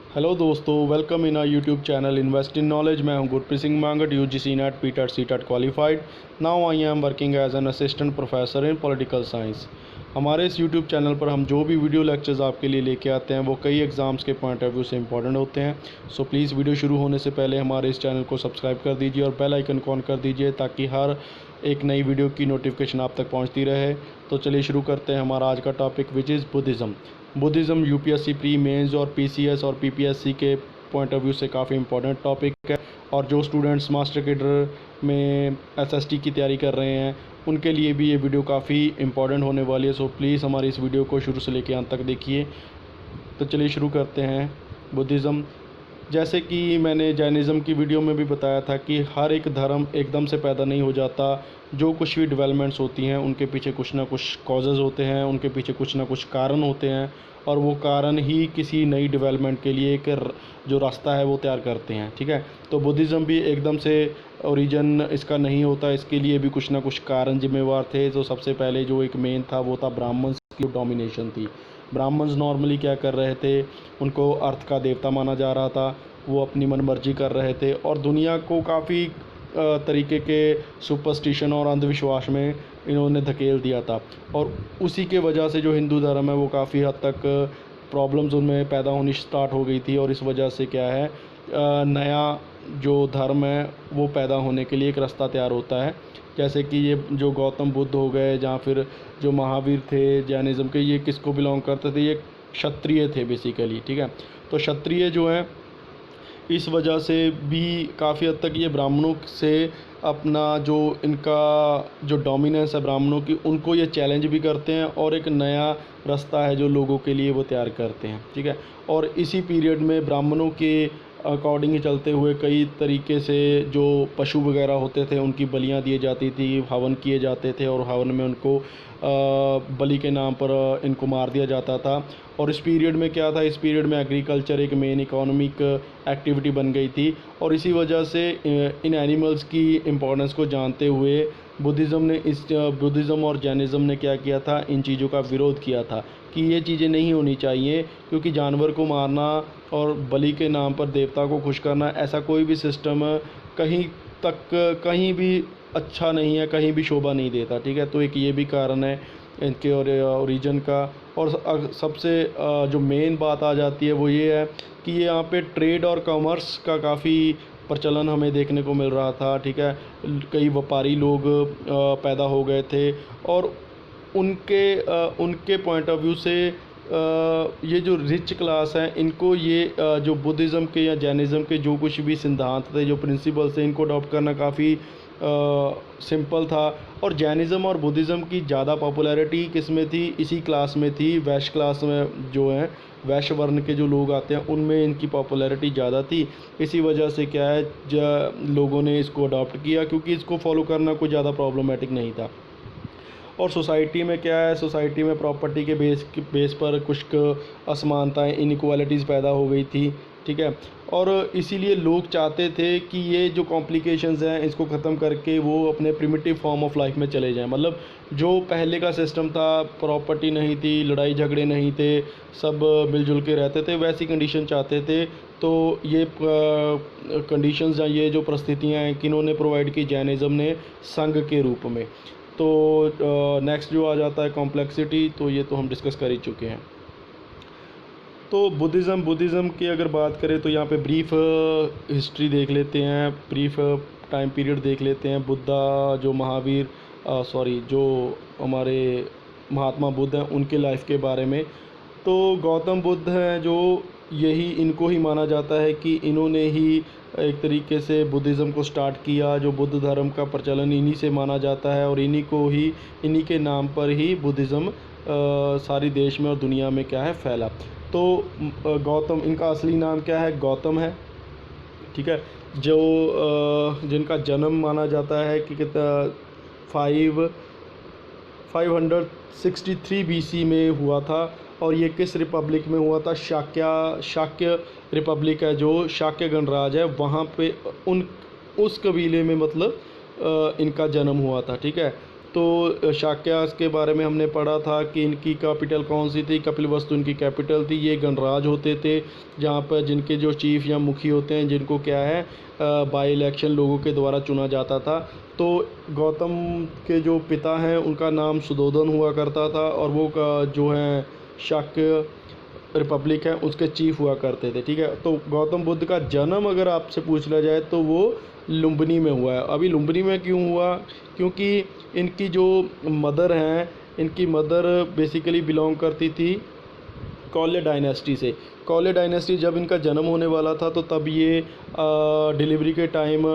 Hello दोस्तों, welcome in our YouTube channel invest in knowledge. मैं हूं Gurpreet Singh Mangat, UGC NET PTET CTET qualified. Now I am working as an assistant professor in political science. हमारे इस YouTube channel पर हम जो भी वीडियो लेक्चर्स आपके लिए लेके आते हैं वो कई एग्ज़ाम्स के पॉइंट ऑफ व्यू से इंपॉर्टेंट होते हैं। सो प्लीज़ वीडियो शुरू होने से पहले हमारे इस चैनल को सब्सक्राइब कर दीजिए और बेल आइकन को ऑन कर दीजिए ताकि हर एक नई वीडियो की नोटिफिकेशन आप तक पहुंचती रहे। तो चलिए शुरू करते हैं हमारा आज का topic, which is Buddhism. Buddhism UPSC pre mains और पीसीएस और पीपीएससी के पॉइंट ऑफ व्यू से काफ़ी इंपॉर्टेंट टॉपिक है, और जो स्टूडेंट्स मास्टर कैडर में एसएसटी की तैयारी कर रहे हैं उनके लिए भी ये वीडियो काफ़ी इंपॉर्टेंट होने वाली है। सो प्लीज़ हमारी इस वीडियो को शुरू से लेकर अंत तक देखिए। तो चलिए शुरू करते हैं। बुद्धिज़्म, जैसे कि मैंने जैनिज़्म की वीडियो में भी बताया था कि हर एक धर्म एकदम से पैदा नहीं हो जाता। जो कुछ भी डेवलपमेंट्स होती हैं उनके पीछे कुछ ना कुछ कॉजेज़ होते हैं, उनके पीछे कुछ ना कुछ कारण होते हैं, और वो कारण ही किसी नई डेवलपमेंट के लिए एक जो रास्ता है वो तैयार करते हैं। ठीक है, तो बुद्धिज़्म भी एकदम से ओरिजिन इसका नहीं होता, इसके लिए भी कुछ ना कुछ कारण जिम्मेवार थे। तो सबसे पहले जो एक मेन था वो था ब्राह्मण्स की डोमिनेशन थी। ब्राह्मण्स नॉर्मली क्या कर रहे थे, उनको अर्थ का देवता माना जा रहा था, वो अपनी मनमर्जी कर रहे थे और दुनिया को काफ़ी तरीके के सुपरस्टिशन और अंधविश्वास में इन्होंने धकेल दिया था। और उसी के वजह से जो हिंदू धर्म है वो काफ़ी हद तक प्रॉब्लम्स उनमें पैदा होनी स्टार्ट हो गई थी, और इस वजह से क्या है, नया जो धर्म है वो पैदा होने के लिए एक रास्ता तैयार होता है। जैसे कि ये जो गौतम बुद्ध हो गए, या फिर जो महावीर थे जैनिज़्म के, ये किसको बिलोंग करते थे, ये क्षत्रिय थे बेसिकली। ठीक है, तो क्षत्रिय जो हैं इस वजह से भी काफ़ी हद तक ये ब्राह्मणों से अपना जो इनका जो डोमिनेंस है ब्राह्मणों की, उनको ये चैलेंज भी करते हैं और एक नया रास्ता है जो लोगों के लिए वो तैयार करते हैं। ठीक है, और इसी पीरियड में ब्राह्मणों के अकॉर्डिंग ही चलते हुए कई तरीके से जो पशु वगैरह होते थे उनकी बलियां दी जाती थी, हवन किए जाते थे, और हवन में उनको बलि के नाम पर इनको मार दिया जाता था। और इस पीरियड में क्या था, इस पीरियड में एग्रीकल्चर एक मेन इकोनॉमिक एक्टिविटी बन गई थी, और इसी वजह से इन एनिमल्स की इम्पोर्टेंस को जानते हुए बुद्धिज़्म और जैनिज़्म ने क्या किया था, इन चीज़ों का विरोध किया था कि ये चीज़ें नहीं होनी चाहिए, क्योंकि जानवर को मारना और बलि के नाम पर देवता को खुश करना, ऐसा कोई भी सिस्टम कहीं भी अच्छा नहीं है, कहीं भी शोभा नहीं देता। ठीक है, तो एक ये भी कारण है इनके और ओरिजिन का। और सबसे जो मेन बात आ जाती है वो ये है कि ये यहाँ पे ट्रेड और कॉमर्स का काफ़ी प्रचलन हमें देखने को मिल रहा था। ठीक है, कई व्यापारी लोग पैदा हो गए थे, और उनके पॉइंट ऑफ व्यू से ये जो रिच क्लास है इनको ये जो बुद्धिज़्म के या जैनिज़्म के जो कुछ भी सिद्धांत थे, जो प्रिंसिपल्स थे, इनको अडॉप्ट करना काफ़ी सिंपल था। और जैनिज़्म और बुद्धिज़्म की ज़्यादा पॉपुलैरिटी किस में थी, इसी क्लास में थी, वैश्य क्लास में जो हैं वैश्य वर्ण के जो लोग आते हैं उनमें इनकी पॉपुलैरिटी ज़्यादा थी। इसी वजह से क्या है, लोगों ने इसको अडॉप्ट किया, क्योंकि इसको फॉलो करना कोई ज़्यादा प्रॉब्लमेटिक नहीं था। और सोसाइटी में क्या है, सोसाइटी में प्रॉपर्टी के बेस पर कुछ असमानताएं, इनइक्वालिटीज़ पैदा हो गई थी। ठीक है, और इसीलिए लोग चाहते थे कि ये जो कॉम्प्लिकेशंस हैं इसको ख़त्म करके वो अपने प्रिमिटिव फॉर्म ऑफ लाइफ में चले जाएं। मतलब जो पहले का सिस्टम था, प्रॉपर्टी नहीं थी, लड़ाई झगड़े नहीं थे, सब मिलजुल के रहते थे, वैसी कंडीशन चाहते थे। तो ये कंडीशंस या ये जो परिस्थितियाँ हैं किन्होंने प्रोवाइड की, जैनिज़्म ने संघ के रूप में। तो नेक्स्ट जो आ जाता है कॉम्प्लेक्सिटी, तो ये तो हम डिस्कस कर ही चुके हैं। तो बुद्धिज़्म की अगर बात करें तो यहाँ पे ब्रीफ हिस्ट्री देख लेते हैं, ब्रीफ टाइम पीरियड देख लेते हैं। बुद्धा जो महावीर जो हमारे महात्मा बुद्ध हैं उनके लाइफ के बारे में। तो गौतम बुद्ध हैं जो, यही इनको ही माना जाता है कि इन्होंने ही एक तरीके से बुद्धिज़्म को स्टार्ट किया। जो बुद्ध धर्म का प्रचलन इन्हीं से माना जाता है, और इन्हीं के नाम पर ही बुद्धिज़्म सारी देश में और दुनिया में क्या है फैला। तो गौतम, इनका असली नाम क्या है, गौतम है। ठीक है, जो जिनका जन्म माना जाता है कि कितना 563 बीसी में हुआ था, और ये किस रिपब्लिक में हुआ था, शाक्य रिपब्लिक है, जो शाक्य गणराज है वहाँ पे उस कबीले में मतलब इनका जन्म हुआ था। ठीक है, तो शाक्यास के बारे में हमने पढ़ा था कि इनकी कैपिटल कौन सी थी, कपिलवस्तु इनकी कैपिटल थी। ये गणराज होते थे जहाँ पर जिनके जो चीफ या मुखी होते हैं जिनको क्या है बाई इलेक्शन लोगों के द्वारा चुना जाता था। तो गौतम के जो पिता हैं उनका नाम सुधोधन हुआ करता था और वो जो है शाक्य रिपब्लिक है उसके चीफ हुआ करते थे, ठीक है। तो गौतम बुद्ध का जन्म अगर आपसे पूछ लिया जाए तो वो लुम्बिनी में हुआ है। अभी लुम्बिनी में क्यों हुआ, क्योंकि इनकी जो मदर हैं, इनकी मदर बेसिकली बिलोंग करती थी कौल्य डायनेस्टी से। कौल्य डायनेस्टी जब इनका जन्म होने वाला था तो तब ये डिलीवरी के टाइम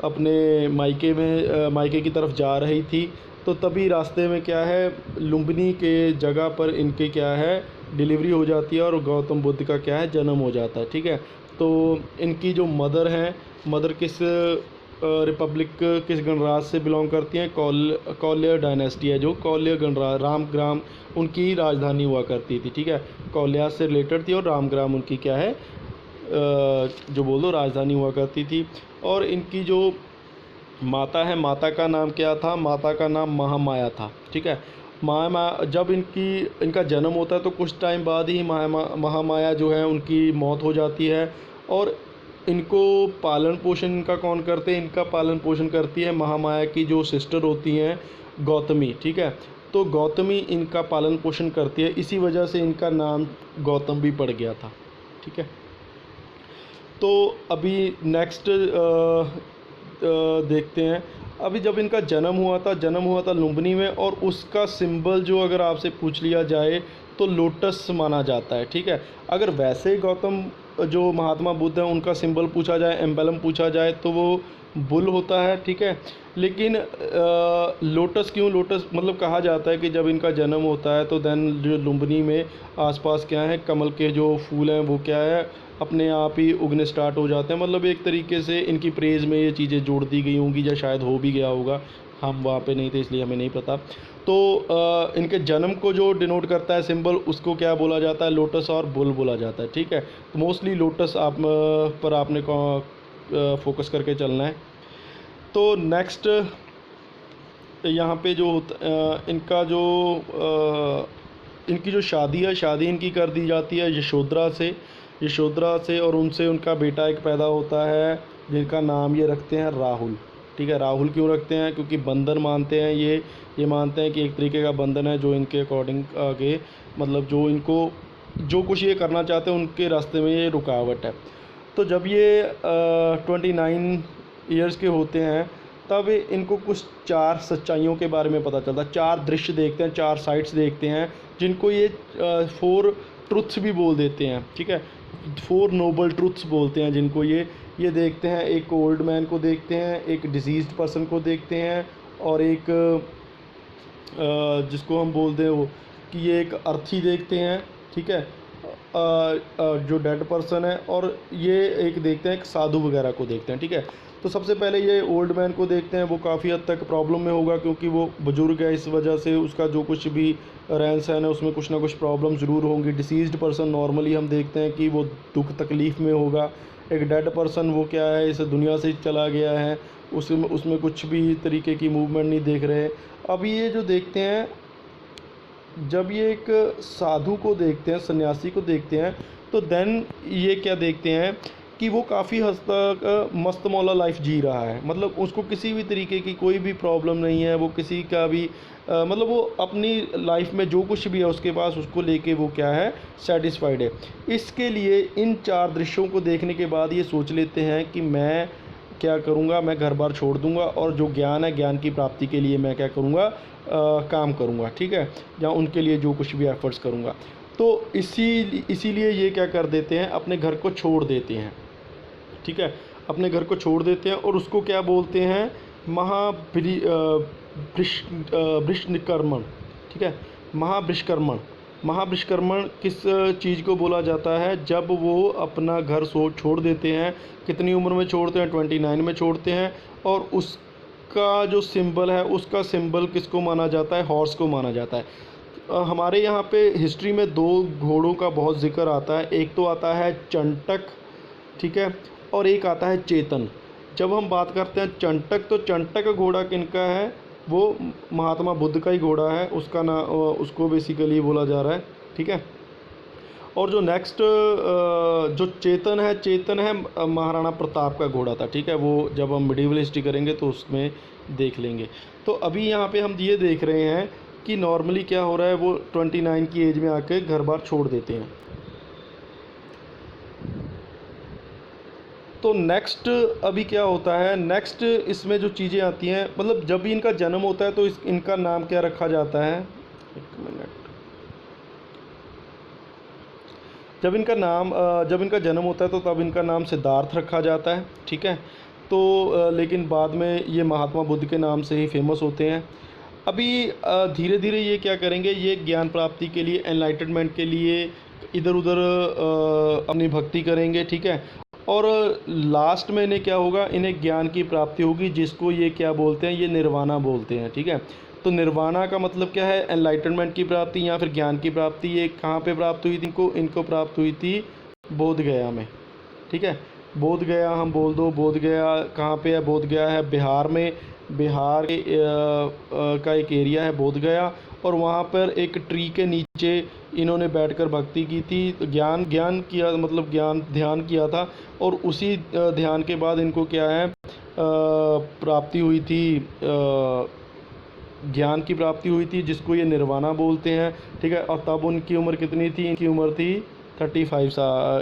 अपने मायके की तरफ जा रही थी। तो तभी रास्ते में क्या है लुम्बिनी के जगह पर इनके क्या है डिलीवरी हो जाती है और गौतम बुद्ध का क्या है जन्म हो जाता है, ठीक है। तो इनकी जो मदर हैं, मदर किस रिपब्लिक किस गणराज से बिलोंग करती हैं, कौल्य डायनेस्टी है जो कौल्य गणराज, रामग्राम उनकी राजधानी हुआ करती थी, ठीक है। कौल्या से रिलेटेड थी और रामग्राम उनकी क्या है जो बोल दो राजधानी हुआ करती थी। और इनकी जो माता है, माता का नाम क्या था, माता का नाम महामाया था, ठीक है। महामाया जब इनका जन्म होता है तो कुछ टाइम बाद ही महामाया जो है उनकी मौत हो जाती है। और इनको पालन पोषण इनका कौन करते हैं, इनका पालन पोषण करती है महामाया की जो सिस्टर होती हैं गौतमी, ठीक है। तो गौतमी इनका पालन पोषण करती है, इसी वजह से इनका नाम गौतम भी पड़ गया था, ठीक है। तो अभी नेक्स्ट देखते हैं। अभी जब इनका जन्म हुआ था लुम्बिनी में और उसका सिंबल जो अगर आपसे पूछ लिया जाए तो लोटस माना जाता है, ठीक है। अगर वैसे गौतम जो महात्मा बुद्ध हैं उनका सिंबल पूछा जाए, एम्बलम पूछा जाए तो वो बुल होता है, ठीक है। लेकिन लोटस क्यों, लोटस मतलब कहा जाता है कि जब इनका जन्म होता है तो देन जो लुम्बिनी में आसपास क्या है कमल के जो फूल हैं वो क्या है अपने आप ही उगने स्टार्ट हो जाते हैं। मतलब एक तरीके से इनकी प्रेज़ में ये चीज़ें जोड़ दी गई होंगी या शायद हो भी गया होगा, हम वहाँ पे नहीं थे इसलिए हमें नहीं पता। तो इनके जन्म को जो डिनोट करता है सिंबल उसको क्या बोला जाता है, लोटस और बुल बोला जाता है, ठीक है। तो मोस्टली लोटस पर आपने फोकस करके चलना है। तो नेक्स्ट यहाँ पे जो इनका जो इनकी जो शादी है, शादी इनकी कर दी जाती है यशोधरा से और उनसे उनका बेटा एक पैदा होता है जिनका नाम ये रखते हैं राहुल, ठीक है। राहुल क्यों रखते हैं, क्योंकि बंधन मानते हैं ये मानते हैं कि एक तरीके का बंधन है जो इनके अकॉर्डिंग आगे मतलब जो इनको जो कुछ ये करना चाहते हैं उनके रास्ते में ये रुकावट है। तो जब ये 29 ईयर्स के होते हैं तब इनको कुछ 4 सच्चाइयों के बारे में पता चलता है, 4 दृश्य देखते हैं, 4 साइट्स देखते हैं जिनको ये 4 ट्रुथ्स भी बोल देते हैं, ठीक है। 4 नोबल ट्रुथ्स बोलते हैं जिनको ये देखते हैं। एक ओल्ड मैन को देखते हैं, एक डिजीज़्ड पर्सन को देखते हैं और एक जिसको हम बोलते हैं वो कि ये एक अर्थी देखते हैं, ठीक है, जो डेड पर्सन है, और ये एक देखते हैं एक साधु वगैरह को देखते हैं, ठीक है। तो सबसे पहले ये ओल्ड मैन को देखते हैं, वो काफ़ी हद तक प्रॉब्लम में होगा क्योंकि वो बुज़ुर्ग है, इस वजह से उसका जो कुछ भी रहन सहन है उसमें कुछ ना कुछ प्रॉब्लम ज़रूर होंगी। डिसीज़्ड पर्सन नॉर्मली हम देखते हैं कि वो दुख तकलीफ़ में होगा। एक डेड पर्सन वो क्या है इस दुनिया से चला गया है, उसमें कुछ भी तरीके की मूवमेंट नहीं देख रहे। अब ये जो देखते हैं जब ये एक साधु को देखते हैं, सन्यासी को देखते हैं, तो देन ये क्या देखते हैं कि वो काफ़ी हद तक मस्त मौला लाइफ जी रहा है। मतलब उसको किसी भी तरीके की कोई भी प्रॉब्लम नहीं है, वो किसी का भी मतलब वो अपनी लाइफ में जो कुछ भी है उसके पास उसको लेके वो क्या है सेटिस्फाइड है। इसके लिए इन 4 दृश्यों को देखने के बाद ये सोच लेते हैं कि मैं क्या करूँगा, मैं घर बार छोड़ दूँगा और जो ज्ञान है ज्ञान की प्राप्ति के लिए मैं क्या करूँगा काम करूँगा, ठीक है, या उनके लिए जो कुछ भी एफ़र्ट्स करूँगा। तो इसीलिए ये क्या कर देते हैं अपने घर को छोड़ देते हैं, ठीक है, अपने घर को छोड़ देते हैं और उसको क्या बोलते हैं महावृषनिकर्मण, ठीक है। महावृषकर्मण किस चीज़ को बोला जाता है, जब वो अपना घर छोड़ देते हैं। कितनी उम्र में छोड़ते हैं, 29 में छोड़ते हैं। और उसका जो सिंबल है उसका सिंबल किसको माना जाता है, हॉर्स को माना जाता है। हमारे यहाँ पे हिस्ट्री में 2 घोड़ों का बहुत जिक्र आता है, एक तो आता है चंटक, ठीक है, और एक आता है चेतन। जब हम बात करते हैं चंटक, तो चंटक घोड़ा किनका है, वो महात्मा बुद्ध का ही घोड़ा है, उसका ना उसको बेसिकली बोला जा रहा है, ठीक है। और जो नेक्स्ट जो चेतन है महाराणा प्रताप का घोड़ा था, ठीक है। वो जब हम मिडिवल हिस्ट्री करेंगे तो उसमें देख लेंगे। तो अभी यहाँ पे हम ये देख रहे हैं कि नॉर्मली क्या हो रहा है, वो 29 की एज में आके घर बार छोड़ देते हैं। तो नेक्स्ट अभी क्या होता है, नेक्स्ट इसमें जो चीज़ें आती हैं, मतलब जब भी इनका जन्म होता है तो इनका नाम क्या रखा जाता है, एक मिनट। जब इनका जन्म होता है तो तब इनका नाम सिद्धार्थ रखा जाता है, ठीक है। तो लेकिन बाद में ये महात्मा बुद्ध के नाम से ही फेमस होते हैं। अभी धीरे धीरे ये क्या करेंगे, ये ज्ञान प्राप्ति के लिए, एनलाइटनमेंट के लिए इधर उधर अपनी भक्ति करेंगे, ठीक है। और लास्ट में इन्हें क्या होगा, इन्हें ज्ञान की प्राप्ति होगी, जिसको ये क्या बोलते हैं, ये निर्वाणा बोलते हैं, ठीक है। तो निर्वाणा का मतलब क्या है, एनलाइटनमेंट की प्राप्ति या फिर ज्ञान की प्राप्ति। ये कहाँ पे प्राप्त हुई थी इनको प्राप्त हुई थी बोध गया में, ठीक है। बोध गया हम बोल दो, बोध गया कहाँ पे है, बोध गया है बिहार में। बिहार का एक एरिया है बोध गया, और वहाँ पर एक ट्री के नीचे इन्होंने बैठकर भक्ति की थी, ज्ञान किया, मतलब ध्यान किया था। और उसी ध्यान के बाद इनको क्या है प्राप्ति हुई थी, ज्ञान की प्राप्ति हुई थी, जिसको ये निर्वाणा बोलते हैं, ठीक है। और तब उनकी उम्र कितनी थी, इनकी उम्र थी 35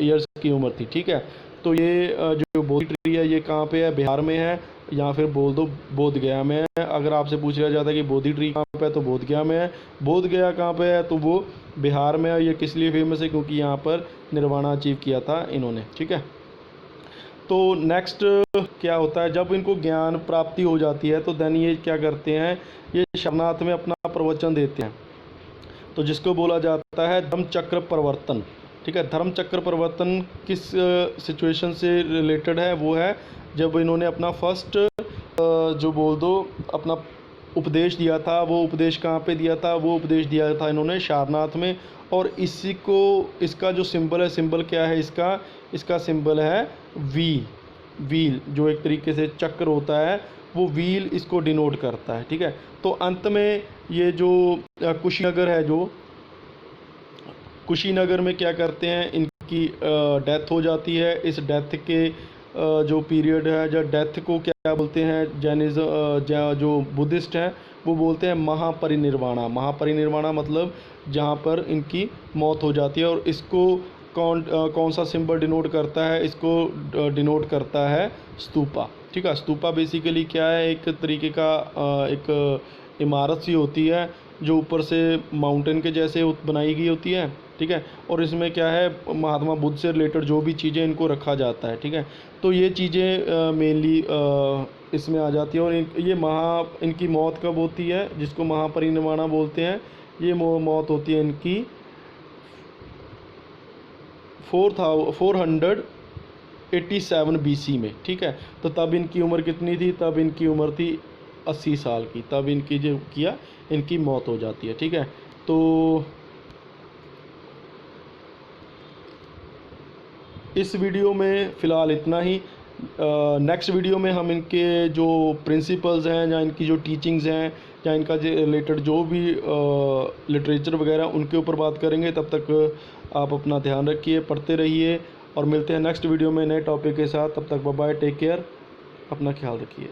ईयर्स की उम्र थी, ठीक है। तो ये जो बोधि ट्री है ये कहाँ पे है, बिहार में है, या फिर बोल दो बोध गया में है। अगर आपसे पूछ लिया जाता है कि बोधि ट्री कहाँ पे है तो बोध गया में है। बोध गया कहाँ पे है तो वो बिहार में है। ये किस लिए फेमस है, क्योंकि यहाँ पर निर्वाणा अचीव किया था इन्होंने, ठीक है। तो नेक्स्ट क्या होता है, जब इनको ज्ञान प्राप्ति हो जाती है तो देन ये क्या करते हैं, ये शरणार्थ में अपना प्रवचन देते हैं। तो जिसको बोला जाता है धर्म चक्र परिवर्तन, ठीक है। धर्म चक्र परिवर्तन किस सिचुएशन से रिलेटेड है, वो है जब इन्होंने अपना फर्स्ट जो बोल दो अपना उपदेश दिया था। वो उपदेश कहाँ पे दिया था, वो उपदेश दिया था इन्होंने सारनाथ में। और इसी को, इसका जो सिंबल है, सिंबल क्या है इसका सिंबल है व्हील, जो एक तरीके से चक्र होता है, वो व्हील इसको डिनोट करता है, ठीक है। तो अंत में ये जो कुशीनगर है, जो कुशीनगर में क्या करते हैं, इनकी डेथ हो जाती है। इस डेथ के जो पीरियड है, जो डेथ को क्या बोलते हैं, जैनिज्म जो बुद्धिस्ट हैं वो बोलते हैं महापरिनिर्वाणा मतलब जहाँ पर इनकी मौत हो जाती है। और इसको कौन सा सिंबल डिनोट करता है, इसको डिनोट करता है स्तूपा, ठीक है। स्तूपा बेसिकली क्या है, एक तरीके का एक इमारत सी होती है जो ऊपर से माउंटेन के जैसे बनाई गई होती है, ठीक है। और इसमें क्या है, महात्मा बुद्ध से रिलेटेड जो भी चीज़ें इनको रखा जाता है, ठीक है। तो ये चीज़ें मेनली इसमें आ जाती है। और ये इनकी मौत कब होती है, जिसको महापरिनिर्वाणा बोलते हैं, ये मौत होती है इनकी 487 BC में, ठीक है। तो तब इनकी उम्र कितनी थी, तब इनकी उम्र थी 80 साल की। तब इनकी जो किया, इनकी मौत हो जाती है, ठीक है। तो इस वीडियो में फ़िलहाल इतना ही। नेक्स्ट वीडियो में हम इनके जो प्रिंसिपल्स हैं, या इनकी जो टीचिंग्स हैं, या इनका जो रिलेटेड जो भी लिटरेचर वगैरह, उनके ऊपर बात करेंगे। तब तक आप अपना ध्यान रखिए, पढ़ते रहिए, और मिलते हैं नेक्स्ट वीडियो में नए टॉपिक के साथ। तब तक बाय बाय, टेक केयर, अपना ख्याल रखिए।